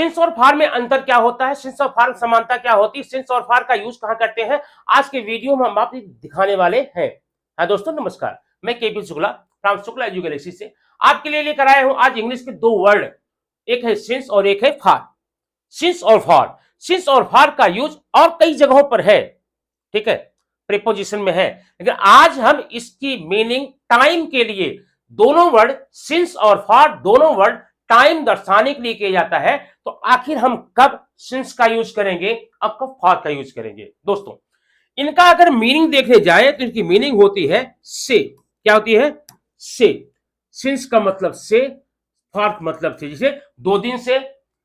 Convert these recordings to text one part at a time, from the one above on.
Since और for में अंतर क्या होता है, सिंस और फॉर समानता क्या होती है, सिंस और फॉर का यूज कहां करते हैं, आज के वीडियो में हम आपको दिखाने वाले हैं। हाँ दोस्तों नमस्कार, मैं KP Shukla from Shukla edu Galaxy से आपके लिए लेकर आया हूं आज इंग्लिश के दो वर्ड, एक है सिंस और एक है फॉर। सिंस और फॉर, सिंस और फॉर का यूज और कई जगहों पर है, ठीक है, प्रीपोजिशन में है, लेकिन आज हम इसकी मीनिंग टाइम के लिए, दोनों वर्ड सिंस और फॉर दोनों वर्ड टाइम दर्शाने के लिए किया जाता है। तो आखिर हम कब सिंस का यूज करेंगे और कब फॉर का यूज करेंगे दोस्तों, इनका अगर मीनिंग देखने जाए तो इनकी मीनिंग होती है से। क्या होती है? से। सिंस का मतलब से, फॉर का मतलब से, जैसे 2 दिन से,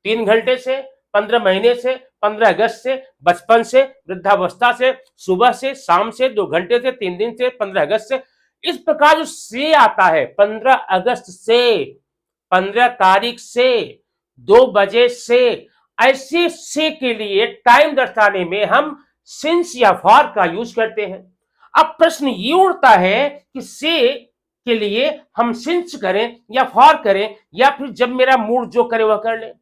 3 घंटे से, 15 महीने से, 15 अगस्त से, बचपन से, वृद्धावस्था से, सुबह से, शाम से, 2 घंटे से, 3 दिन से, 15 अगस्त से, इस प्रकार जो से आता है, 15 अगस्त से, 15 तारीख से, 2 बजे से, ऐसे से के लिए टाइम दर्शाने में हम सिंस या फॉर का यूज करते हैं। अब प्रश्न ये उठता है कि से के लिए हम सिंस करें या फॉर करें, या फिर जब मेरा मूड जो करे वह कर ले।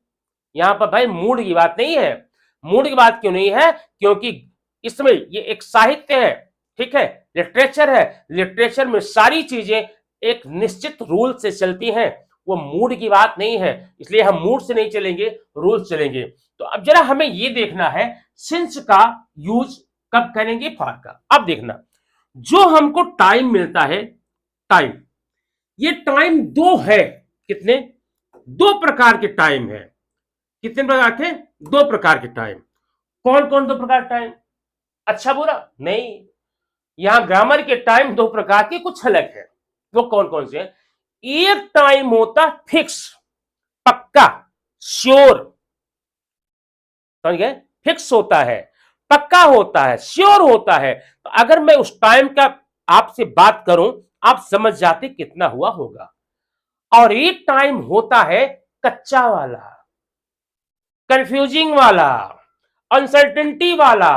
यहां पर भाई मूड की बात नहीं है। मूड की बात क्यों नहीं है? क्योंकि इसमें ये एक साहित्य है, ठीक है, लिटरेचर है। लिटरेचर में सारी चीजें एक निश्चित रूल से चलती हैं, वो मूड की बात नहीं है, इसलिए हम मूड से नहीं चलेंगे, रूल चलेंगे। तो अब जरा हमें ये देखना है सिंस का यूज कब करेंगे, फॉर का। अब देखना, जो हमको टाइम मिलता है, टाइम, ये टाइम दो है। कितने? 2 प्रकार के टाइम है। कितने प्रकार के? 2 प्रकार के टाइम। कौन कौन 2 प्रकार टाइम? अच्छा बुरा नहीं, यहां ग्रामर के टाइम 2 प्रकार के कुछ अलग है। वो कौन कौन से हैं? एक टाइम होता फिक्स, पक्का, श्योर, समझ गए? फिक्स होता है, पक्का होता है, श्योर होता है। तो अगर मैं उस टाइम का आपसे बात करूं, आप समझ जाते कितना हुआ होगा। और एक टाइम होता है कच्चा वाला, कंफ्यूजिंग वाला, अनसर्टेनिटी वाला,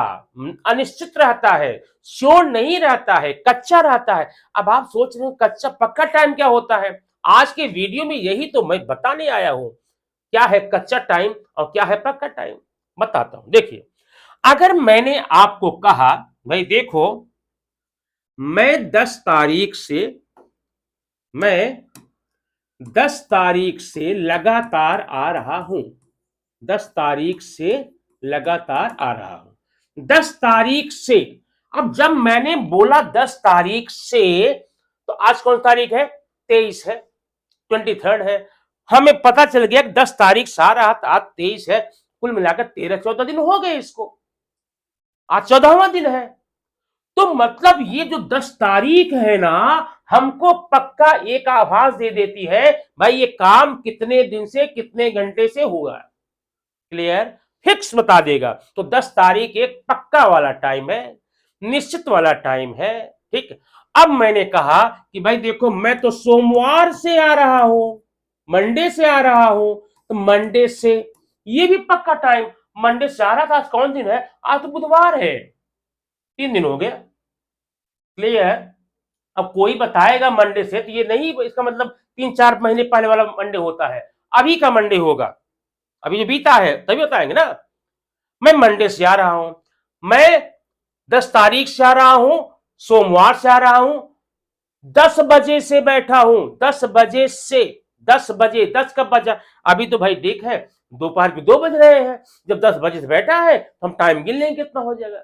अनिश्चित रहता है, श्योर नहीं रहता है, कच्चा रहता है। अब आप सोच रहे हैं कच्चा पक्का टाइम क्या होता है? आज के वीडियो में यही तो मैं बताने आया हूं, क्या है कच्चा टाइम और क्या है पक्का टाइम, बताता हूं। देखिए, अगर मैंने आपको कहा भाई देखो, मैं 10 तारीख से लगातार आ रहा हूं, 10 तारीख से लगातार आ रहा हूं, 10 तारीख से। अब जब मैंने बोला 10 तारीख से, तो आज कौन तारीख है? 23 है, 23 है। हमें पता चल गया कि 10 तारीख से आ रहा था, आज 23 है, कुल मिलाकर 13-14 दिन हो गए इसको, आज 14वां दिन है। तो मतलब ये जो 10 तारीख है ना, हमको पक्का एक आभास दे देती है भाई ये काम कितने दिन से कितने घंटे से हुआ। क्लियर? फिक्स बता देगा। तो 10 तारीख एक पक्का वाला टाइम है, निश्चित वाला टाइम है, ठीक। अब मैंने कहा कि भाई देखो, मैं तो सोमवार से आ रहा हूं, मंडे से आ रहा हूं, तो मंडे से, ये भी पक्का टाइम, मंडे से आ रहा था। आज कौन दिन है? आज तो बुधवार है, 3 दिन हो गया। क्लियर? अब कोई बताएगा मंडे से, तो ये नहीं इसका मतलब 3-4 महीने पहले वाला मंडे होता है, अभी का मंडे होगा, अभी जो बीता है तभी बताएंगे ना। मैं मंडे से आ रहा हूं, मैं 10 तारीख से आ रहा हूं, सोमवार से आ रहा हूं, 10 बजे से बैठा हूं, 10 बजे से, 10 बजे, 10 कब बजा? अभी तो भाई देख है दोपहर के 2 बज रहे हैं। जब 10 बजे से बैठा है तो हम टाइम गिन लेंगे कितना हो जाएगा,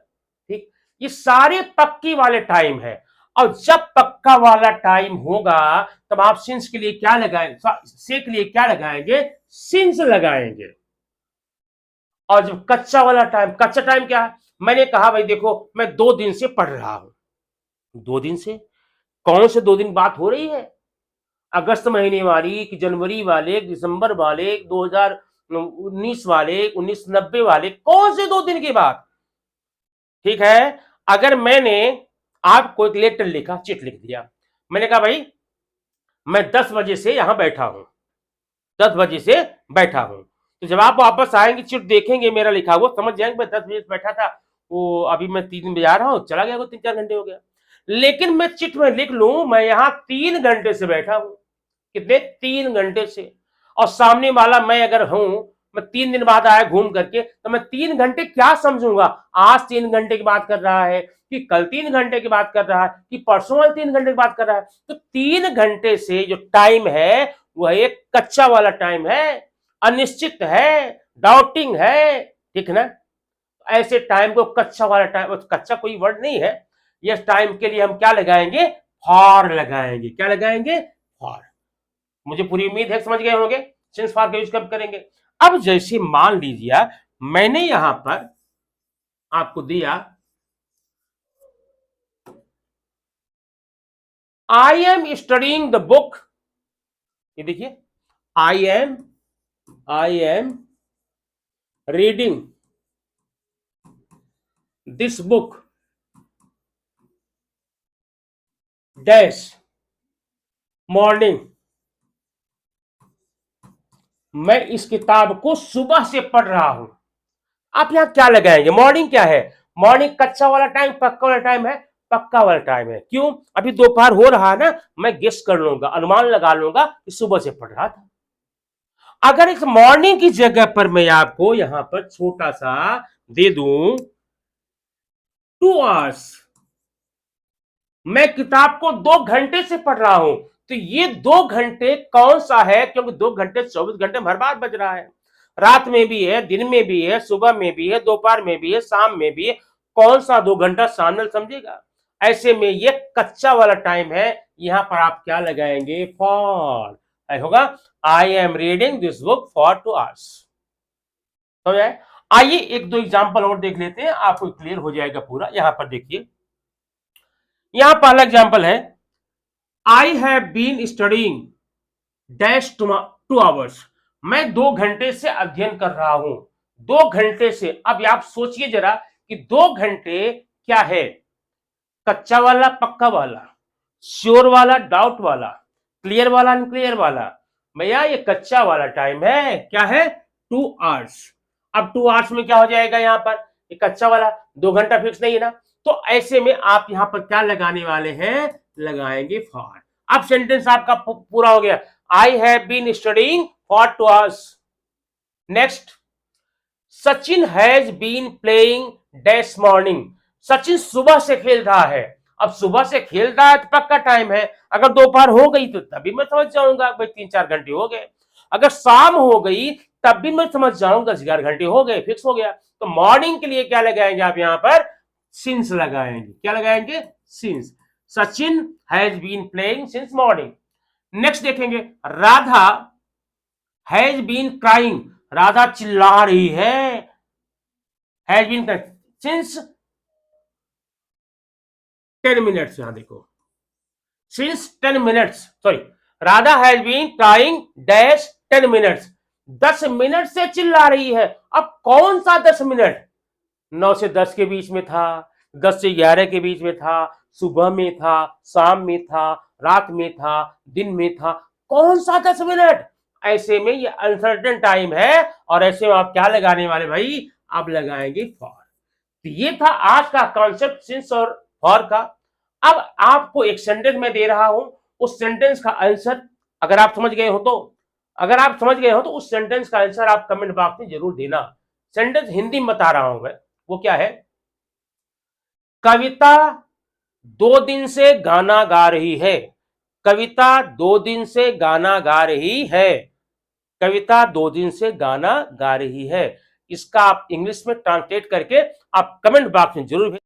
ठीक। ये सारे पक्की वाले टाइम है। और जब पक्का वाला टाइम होगा तब आप सिंस के लिए क्या लगाएंगे? से के लिए क्या लगाएंगे? सिंस लगाएंगे। और जब कच्चा वाला टाइम, कच्चा टाइम क्या है? मैंने कहा भाई देखो, मैं 2 दिन से पढ़ रहा हूं। 2 दिन से? कौन से 2 दिन बात हो रही है? अगस्त महीने वाली कि जनवरी वाले, दिसंबर वाले, 2019 वाले, 1990 वाले, कौन से 2 दिन की बात? ठीक है। अगर मैंने आपको एक लेटर लिखा, चिट लिख दिया, मैंने कहा भाई मैं 10 बजे से यहां बैठा हूं, 10 बजे से बैठा हूं, तो जब आप वापस आएंगे चिट देखेंगे मेरा लिखा हुआ, समझ जाएंगे मैं 10 बजे से बैठा था, वो अभी मैं 3 बजे आ रहा हूं, चला गया, 3-4 घंटे हो गया। लेकिन मैं चिट में लिख लूं मैं यहां 3 घंटे से बैठा हूं। कितने? 3 घंटे से। और सामने वाला मैं अगर हूं मैं 3 दिन बाद आया घूम करके, तो मैं 3 घंटे क्या समझूंगा? आज 3 घंटे की बात कर रहा है कि कल 3 घंटे की बात कर रहा है कि परसों वाले 3 घंटे की बात कर रहा है। तो 3 घंटे से जो टाइम है वह एक कच्चा वाला टाइम है, अनिश्चित है, डाउटिंग है, ठीक है ना। ऐसे टाइम को कच्चा वाला टाइम, कच्चा कोई वर्ड नहीं है, ये टाइम के लिए हम क्या लगाएंगे? फॉर लगाएंगे। क्या लगाएंगे? फॉर। मुझे पूरी उम्मीद है समझ गए होंगे सिंस फॉर का यूज कब करेंगे। अब जैसे मान लीजिए मैंने यहां पर आपको दिया I am studying the book, ये देखिए I am reading this book dash morning, मैं इस किताब को सुबह से पढ़ रहा हूं। आप यहां क्या लगाएंगे? मॉर्निंग क्या है? मॉर्निंग कच्चा वाला टाइम, पक्का वाला टाइम है, पक्का वाला टाइम है। क्यों? अभी दोपहर हो रहा है ना, मैं गेस कर लूंगा, अनुमान लगा लूंगा कि सुबह से पढ़ रहा था। अगर इस मॉर्निंग की जगह पर मैं आपको यहां पर छोटा सा दे दूं 2 आवर्स, मैं किताब को 2 घंटे से पढ़ रहा हूं, तो ये 2 घंटे कौन सा है? क्योंकि 2 घंटे 24 घंटे में हर बार बज रहा है, रात में भी है, दिन में भी है, सुबह में भी है, दोपहर में भी है, शाम में भी है। कौन सा 2 घंटा शामिल समझेगा? ऐसे में ये कच्चा वाला टाइम है, यहां पर आप क्या लगाएंगे? फॉर। होगा I am reading this book for 2 hours. समझ आए? आइए एक दो एग्जाम्पल और देख लेते हैं, आपको क्लियर हो जाएगा पूरा। यहां पर देखिए, यहां पहला एग्जाम्पल है I have been studying dash 2 hours, मैं 2 घंटे से अध्ययन कर रहा हूं। 2 घंटे से, अब आप सोचिए जरा कि 2 घंटे क्या है? कच्चा वाला, पक्का वाला, श्योर वाला, डाउट वाला, क्लियर वाला, अनक्लियर वाला। भैया ये कच्चा वाला टाइम है, क्या है? 2 आवर्स। अब 2 आवर्स में क्या हो जाएगा? यहां पर ये कच्चा वाला 2 घंटा फिक्स नहीं है ना, तो ऐसे में आप यहां पर क्या लगाने वाले हैं? लगाएंगे फॉर। अब सेंटेंस आपका पूरा हो गया, I have been studying for 2 hours. Next, Sachin has been playing dash morning, Sachin सुबह से खेल रहा है। अब सुबह से खेल रहा है तो पक्का टाइम है, अगर दोपहर हो गई तो तभी मैं समझ जाऊंगा भाई 3-4 घंटे हो गए, अगर शाम हो गई तब भी मैं समझ जाऊंगा 11 घंटे हो गए, फिक्स हो गया। तो मॉर्निंग के लिए क्या लगाएंगे आप? यहां पर सिंस लगाएंगे। क्या लगाएंगे? Since. Sachin has been playing since morning. Next देखेंगे, Radha has been crying, Radha चिल्ला रही है, हैज बीन सिंस 10 मिनट्स। यहां देखो, since 10 minutes, sorry, Radha has been crying dash 10 minutes, 10 minute से चिल्ला रही है। अब कौन सा 10 मिनट? 9 से 10 के बीच में था, 10 से 11 के बीच में था, सुबह में था, शाम में था, रात में था, दिन में था, कौन सा 10 मिनट? ऐसे में ये अनसर्टेन टाइम है, और ऐसे में आप क्या लगाने वाले भाई? आप लगाएंगे फॉर। तो ये था आज का कॉन्सेप्ट सिंस और फॉर का। अब आपको एक सेंटेंस में दे रहा हूं, उस सेंटेंस का आंसर अगर आप समझ गए हो तो, उस सेंटेंस का आंसर आप कमेंट बॉक्स में जरूर देना। सेंटेंस हिंदी में बता रहा हूं मैं, वो क्या है? कविता 2 दिन से गाना गा रही है, कविता 2 दिन से गाना गा रही है, कविता 2 दिन से गाना गा रही है। इसका आप इंग्लिश में ट्रांसलेट करके आप कमेंट बॉक्स में जरूर